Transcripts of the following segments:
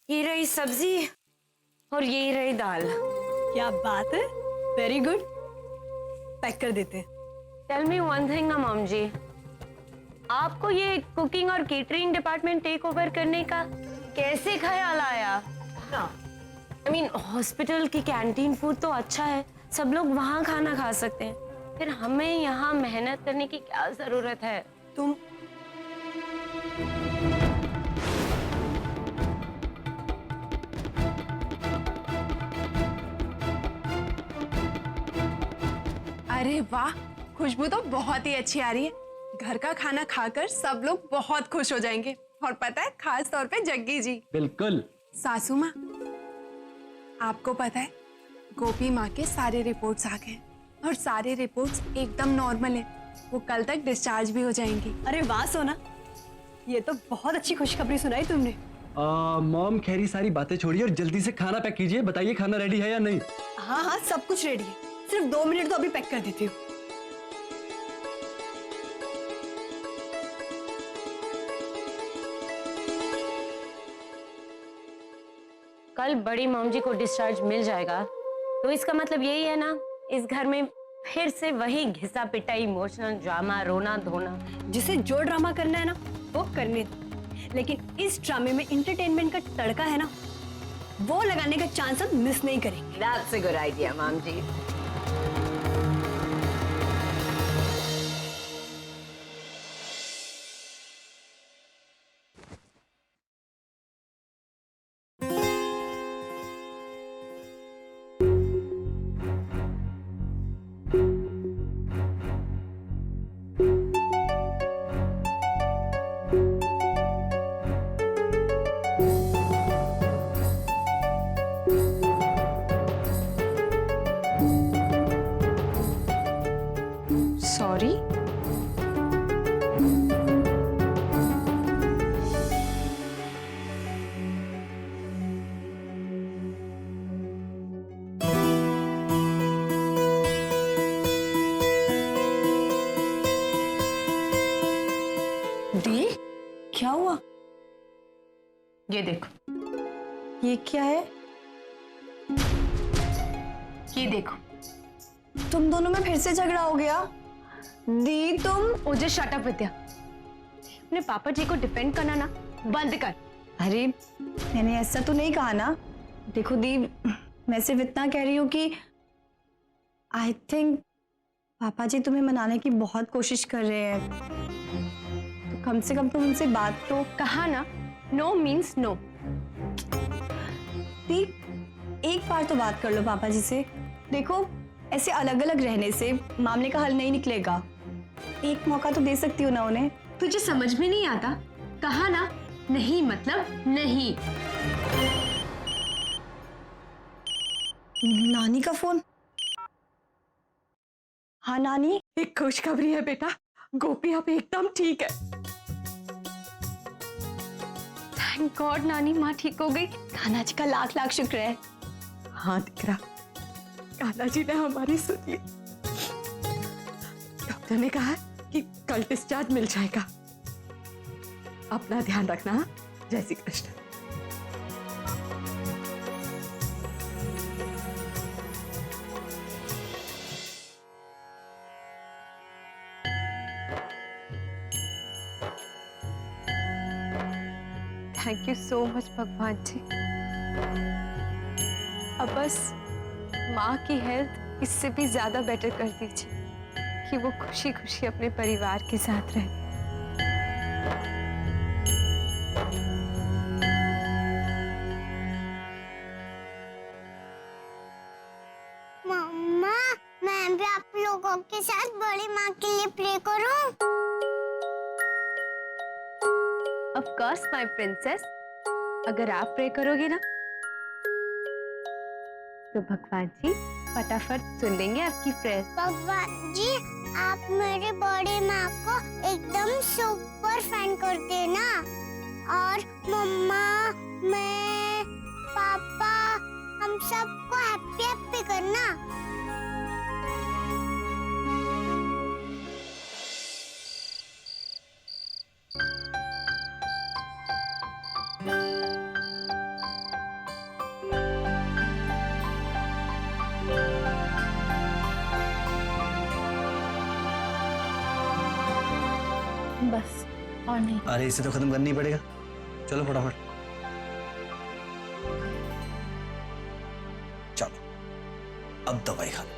ये रही सब्जी और ये रही दाल। क्या बात है, वेरी गुड। पैक कर देते हैं। Tell me one thing mom ji, आपको ये कुकिंग और केटरिंग डिपार्टमेंट टेक ओवर करने का कैसे ख्याल आया? आई मीन हॉस्पिटल की कैंटीन फूड तो अच्छा है, सब लोग वहाँ खाना खा सकते हैं, फिर हमें यहाँ मेहनत करने की क्या जरूरत है? तुम अरे वाह, खुशबू तो बहुत ही अच्छी आ रही है। घर का खाना खाकर सब लोग बहुत खुश हो जाएंगे। और पता है, खास तौर पे जग्गी जी। बिल्कुल। सासू माँ, आपको पता है गोपी माँ के सारे रिपोर्ट्स आ गए और सारे रिपोर्ट्स एकदम नॉर्मल है। वो कल तक डिस्चार्ज भी हो जाएंगी। अरे वाह सोना, ये तो बहुत अच्छी खुशखबरी सुनाई तुमने। मॉम खैरी सारी बातें छोड़िए और जल्दी से खाना पैक कीजिए। बताइए खाना रेडी है या नहीं? हाँ हाँ, सब कुछ रेडी है, सिर्फ 2 मिनट तो अभी पैक कर देती हूँ। कल बड़ी मॉम जी को डिस्चार्ज मिल जाएगा तो इसका मतलब यही है ना, इस घर में फिर से वही घिसा पिटाई, इमोशनल ड्रामा, रोना धोना। जिसे जो ड्रामा करना है ना वो करने दो, लेकिन इस ड्रामे में एंटरटेनमेंट का तड़का है ना, वो लगाने का चांस हम मिस नहीं करेंगे। That's a good idea, mom ji. Sorry. दी, क्या हुआ? ये देखो, ये क्या है? ये देखो। तुम दोनों में फिर से झगड़ा हो गया? दी तुम ओजे शट अप विद्या, अपने पापा जी को डिफेंड करना ना बंद कर। अरे मैंने ऐसा तो नहीं कहा ना। देखो दी, मैं सिर्फ इतना कह रही हूँ कि आई थिंक पापा जी तुम्हें मनाने की बहुत कोशिश कर रहे हैं, तो कम से कम तुम उनसे बात तो। कहा ना, नो मीन्स नो। दी, एक बार तो बात कर लो पापा जी से। देखो ऐसे अलग अलग रहने से मामले का हल नहीं निकलेगा, एक मौका तो दे सकती हो ना उन्हें। तुझे समझ में नहीं आता? कहा ना, नहीं मतलब नहीं। नानी का फोन। हाँ नानी। एक खुशखबरी है बेटा, गोपी अब एकदम ठीक है। थैंक गॉड नानी, माँ ठीक हो गई। कान्हा जी का लाख लाख शुक्र है। हाँ दिकरा, कान्हा जी ने हमारी सुन ली। डॉक्टर ने कहा कि कल डिस्चार्ज मिल जाएगा। अपना ध्यान रखना। जय Shri Krishna. Thank you so much भगवान जी। अब बस माँ की हेल्थ इससे भी ज्यादा बेटर कर दीजिए कि वो खुशी खुशी अपने परिवार के साथ रहे। मम्मा, मैं भी आप लोगों के साथ बड़ी माँ के लिए प्रे करूं? ऑफ कोर्स माय प्रिंसेस, अगर आप प्रे करोगे ना तो भगवान जी फटाफट सुन लेंगे आपकी प्रेयर। भगवान जी, आप मेरे बड़ी माँ को एकदम सुपर फैन कर देना, और मम्मा, मैं, पापा, हम सबको हैप्पी हैप्पी करना। बस और नहीं। अरे इसे तो खत्म करना ही पड़ेगा, चलो फटाफट चलो अब दवाई खा लो।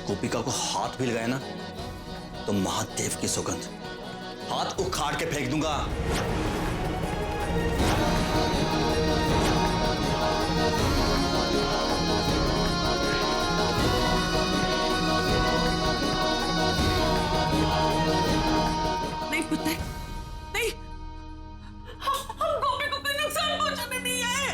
गोपिका को हाथ भी लगाए ना तो महादेव की सुगंध हाथ उखाड़ के फेंक दूंगा। नहीं पुत्र नहीं, हम गोपी को कोई नुकसान पहुंचाने नहीं आए।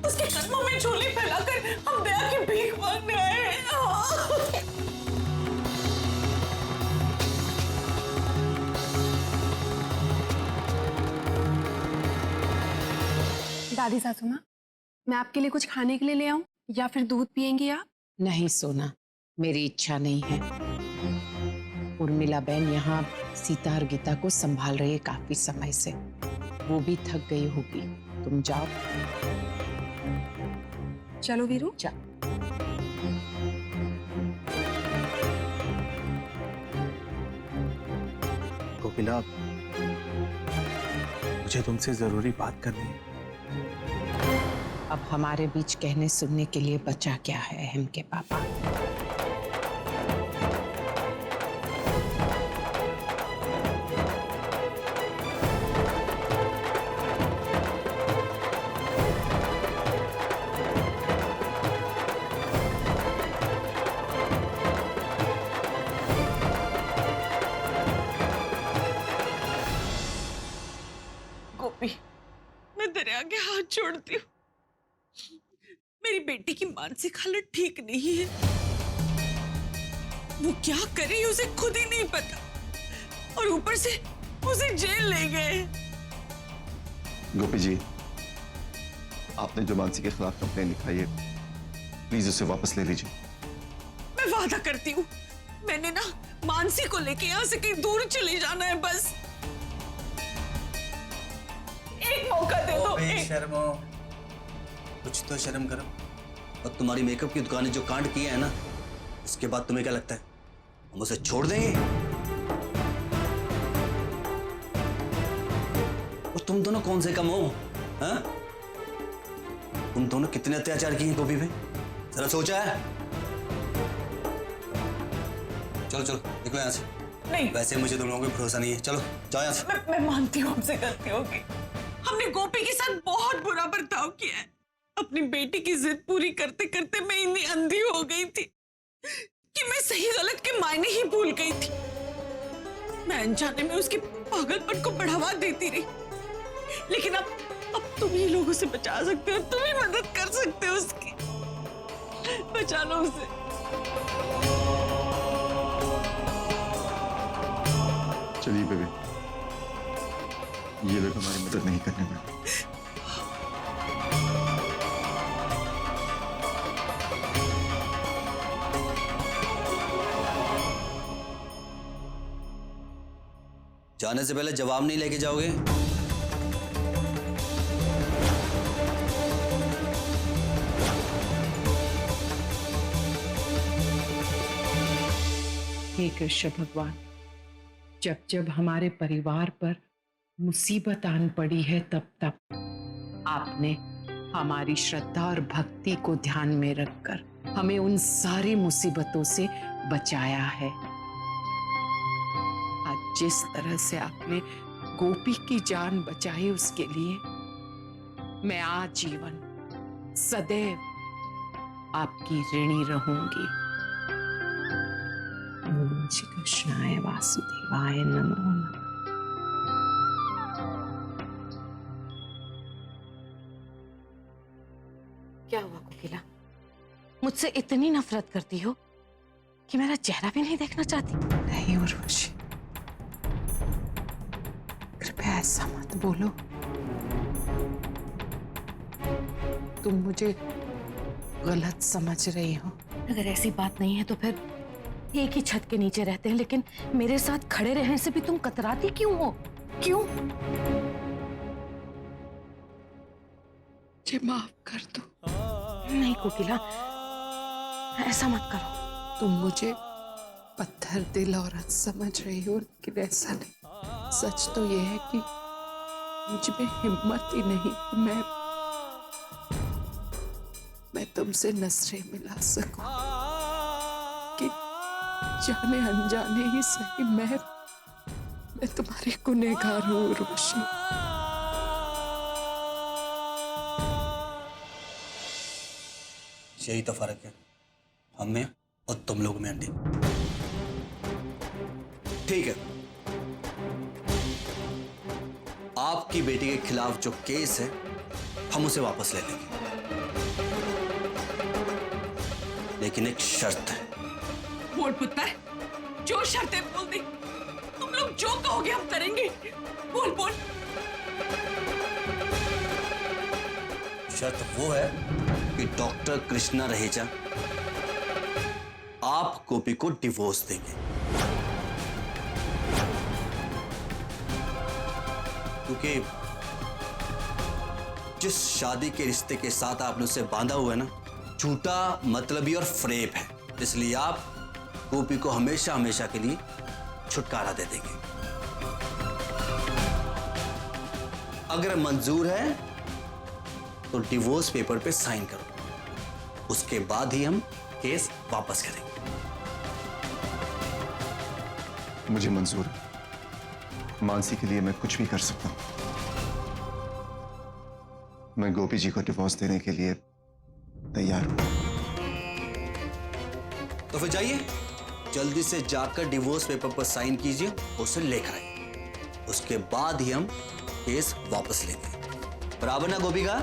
उसके कदमों में झोली फैलाकर हम दया की भीख मांगने आए। दादी सासू माँ, मैं आपके लिए कुछ खाने के लिए ले आऊं या फिर दूध पियेंगी आप? नहीं सोना, मेरी इच्छा नहीं है। उर्मिला बहन यहाँ सीता और गीता को संभाल रही है काफी समय से, वो भी थक गई होगी। तुम जाओ। चलो वीरू। जा। गोपीला, मुझे तुमसे जरूरी बात करनी है। अब हमारे बीच कहने सुनने के लिए बचा क्या है अहम के पापा? गोपी, मैं तेरे आगे हाथ जोड़ती हूँ। मेरी बेटी की मानसिक हालत ठीक नहीं है। वो क्या करे उसे खुद ही नहीं पता, और ऊपर से उसे जेल ले गए। गोपी जी, आपने जो मानसी के खिलाफ कंप्लेन लिखाई है, प्लीज उसे वापस ले लीजिए। मैं वादा करती हूँ, मैंने ना मानसी को लेके यहाँ से कहीं दूर चले जाना है। बस एक मौका दे दो। शर्मो, कुछ तो शर्म करो। और तुम्हारी मेकअप की दुकान ने जो कांड किया है ना, उसके बाद तुम्हें क्या लगता है हम उसे छोड़ देंगे? और तुम दोनों कौन से कम हो? हाँ? तुम दोनों कितने अत्याचार किए गोपी पे, जरा सोचा है? चलो चलो निकलो यहाँ से। नहीं, वैसे मुझे तुम लोगों पे भरोसा नहीं है, चलो जाओ यहाँ से। मैं मानती हूँ हमसे गलती होगी। हमने गोपी के साथ बहुत बुरा बर्ताव किया है। अपनी बेटी की जिद पूरी करते करते मैं इतनी अंधी हो गई थी कि मैं सही गलत के मायने ही भूल गई थी। मैं अनजाने में उसके पागलपन को बढ़ावा देती रही। लेकिन अब तुम ही लोगों से बचा सकते हो, तुम ही मदद कर सकते हो उसकी। बचा लो उसे। चलिए बेबी, ये लोग हमारी मदद नहीं करने वाले। जाने से पहले जवाब नहीं लेके जाओगे? हे कृष्ण भगवान, जब जब हमारे परिवार पर मुसीबत आन पड़ी है तब आपने हमारी श्रद्धा और भक्ति को ध्यान में रखकर हमें उन सारी मुसीबतों से बचाया है। आज जिस तरह से आपने गोपी की जान बचाई उसके लिए मैं आजीवन सदैव आपकी ऋणी रहूंगी। ओम श्री कृष्णाय वासुदेवाय नमो नमः। क्या हुआ कोकिला? मुझसे इतनी नफरत करती हो कि मेरा चेहरा भी नहीं देखना चाहती? नहीं उर्वशी, कृपया ऐसा मत बोलो। तुम मुझे गलत समझ रही हो। अगर ऐसी बात नहीं है तो फिर एक ही छत के नीचे रहते हैं, लेकिन मेरे साथ खड़े रहने से भी तुम कतराती क्यों हो? क्यों? मुझे माफ कर दो। नहीं कोकिला, ऐसा मत करो। तुम मुझे पत्थर दिल औरत समझ रही हो, लेकिन ऐसा नहीं। सच तो यह है कि मुझ में हिम्मत ही नहीं मैं तुमसे नजरें मिला सकूं, कि जाने अनजाने ही सही मैं तुम्हारी गुनहगार हूं उर्वशी। यही तो फर्क है हम में और तुम लोग में, आंटी। ठीक है, आपकी बेटी के खिलाफ जो केस है हम उसे वापस ले लेंगे, लेकिन एक शर्त है। बोल पुत्र, जो शर्तें बोल दी। तुम लोग जो कहोगे हम करेंगे। बोल बोल। शर्त वो है कि डॉक्टर कृष्णा रहेजा आप गोपी को डिवोर्स देंगे, क्योंकि जिस शादी के रिश्ते के साथ आपने उसे बांधा हुआ है ना, झूठा, मतलबी और फ्रेब है। इसलिए आप गोपी को हमेशा हमेशा के लिए छुटकारा दे देंगे। अगर मंजूर है तो डिवोर्स पेपर पे साइन करो, उसके बाद ही हम केस वापस करेंगे। मुझे मंजूर है, मानसी के लिए मैं कुछ भी कर सकता हूं। मैं गोपी जी को डिवोर्स देने के लिए तैयार हूं। तो फिर जाइए, जल्दी से जाकर डिवोर्स पेपर पर साइन कीजिए, उसे लेकर आइए, उसके बाद ही हम केस वापस लेंगे। बराबर ना गोपी का?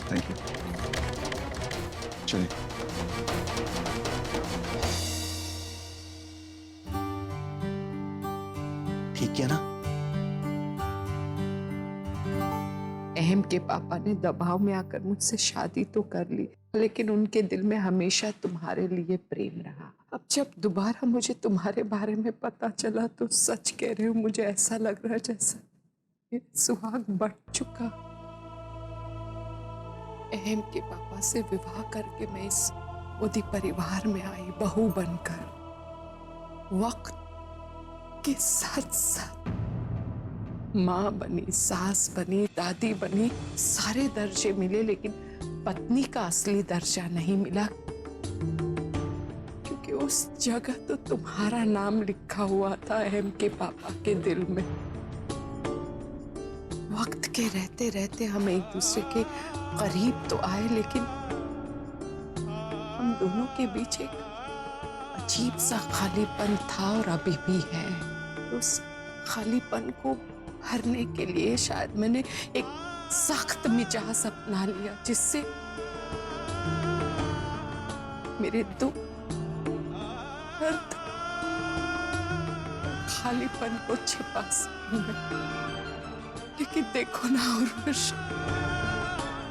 Thank you. चलिए। ठीक है ना? अहम के पापा ने दबाव में आकर मुझसे शादी तो कर ली, लेकिन उनके दिल में हमेशा तुम्हारे लिए प्रेम रहा। अब जब दोबारा मुझे तुम्हारे बारे में पता चला तो सच कह रही हूँ, मुझे ऐसा लग रहा जैसा ये सुहाग बढ़ चुका। अहम के पापा से विवाह करके मैं इस मोदी परिवार में आई बहू बनकर वक्त के साथ साथ माँ बनी, सास बनी, दादी बनी, सारे दर्जे मिले, लेकिन पत्नी का असली दर्जा नहीं मिला, क्योंकि उस जगह तो तुम्हारा नाम लिखा हुआ था अहम के पापा के दिल में। वक्त के रहते रहते हम एक दूसरे के करीब तो आए, लेकिन हम दोनों के बीच एक अजीब सा खालीपन था और अभी भी है। उस खालीपन को भरने के लिए शायद मैंने एक सख्त मिजाज अपना लिया, जिससे मेरे दुख, दर्द, खालीपन को छिपा सकूं मैं। लेकिन देखो ना उर्वश,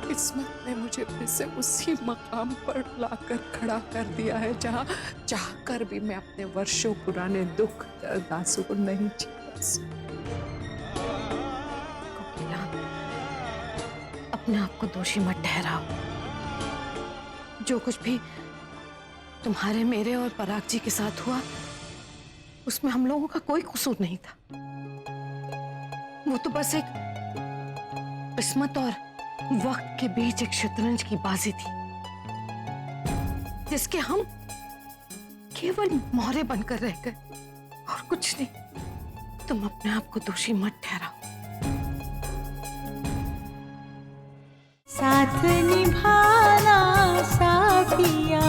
किस्मत ने मुझे फिर से उसी मकाम पर लाकर खड़ा कर दिया है जहां चाहकर भी मैं अपने वर्षों पुराने दुख, दर्द, आंसू को नहीं छिपा सकती। कोकिला, अपने आप को दोषी मत ठहराओ। जो कुछ भी तुम्हारे, मेरे और पराग जी के साथ हुआ, उसमें हम लोगों का कोई कसूर नहीं था। वो तो बस एक किस्मत और वक्त के बीच एक शतरंज की बाजी थी, जिसके हम केवल मोहरे बनकर रह गए और कुछ नहीं। तुम अपने आप को दोषी मत ठहराओ। साथ निभाना साथिया।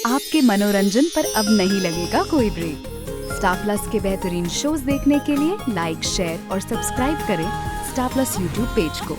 आपके मनोरंजन पर अब नहीं लगेगा कोई ब्रेक। स्टार प्लस के बेहतरीन शोज देखने के लिए लाइक, शेयर और सब्सक्राइब करें स्टार प्लस यूट्यूब पेज को।